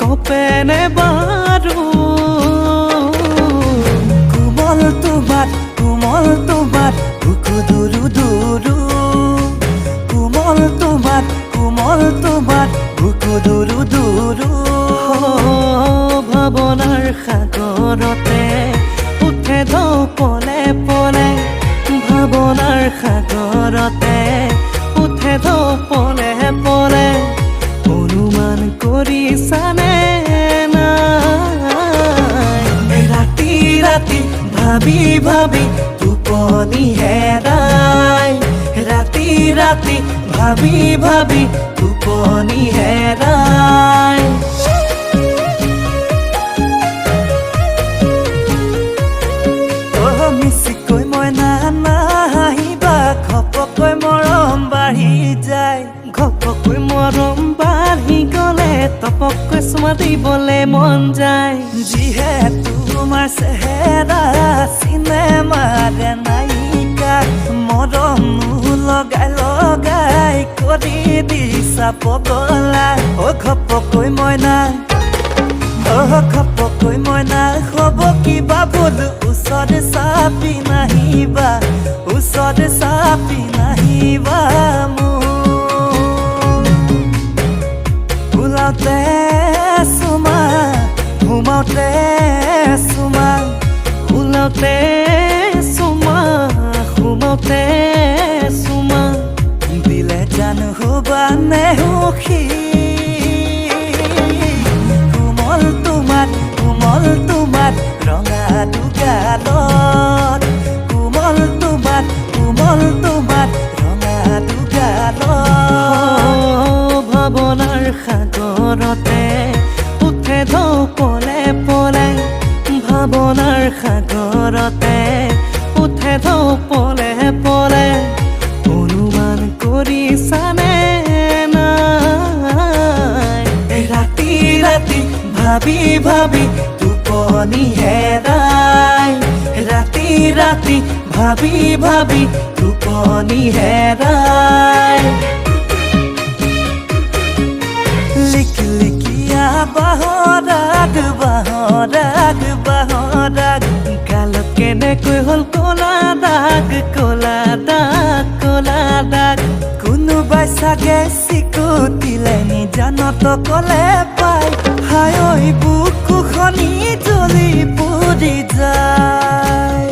কপেনে বাৰো কোমল তোমাত বুকু দুৰু দুৰু কোমল তোমাত বুকু দুৰু দুৰু ভাৱনাৰ সাগৰতে উঠে ঢৌ পলে পলে ভাৱনাৰ সাগৰতে উঠে ঢৌ পলে পলে অনুমান কৰিছানে নাই ৰাতি ৰাতি ভাবি ভাবি টোপনি হেৰাই ৰাতি ৰাতি ভাবি ভাবি টোপনি হেৰাই মিচিকৈ মই নাহিবা ঘপকৈ মৰম বাঢ়ি যায় ঘপকৈ মৰম বাঢ়ি গ'লে তপকৈ চুমা দিবলৈ মন যায় যিহেতু তোমাৰ চেহেৰা চিনেমাৰে নায়িকা মৰম লগাই লগাই কৰি দিছা পগলা ঘপকৈ মই হ'ব কিবা ভুল ওচৰত চাপি নাহিবা মোৰ ওলাওতে চুমা ঘুমাওতে চুমা ওলাওতে চুমা সোমাওতে চুমা দিলে জানো হ'বা নে সুখী কোমল তোমাত ৰঙা দুগালত কোমল তোমাত ৰঙা দুগালত ভাৱনাৰ সাগৰতে উঠে ঢৌ পলে পলে ভাৱনাৰ সাগৰতে উঠে ঢৌ পলে পলে অনুমান কৰিছানে নাই ৰাতি ৰাতি ভাবি ভাবি টোপনি হেৰাই ৰাতি ৰাতি ভাবি ভাবি টোপনি হেৰাই লিকলিকিয়া বাহৰাগ গালত কেনেকৈ হ'ল ক'লা দাগ কোনোবাই চাগে চিকুটিলে নিজানত ক'লে পাই হাই ঐ বুকুখনি জ্বলি পুৰি যায়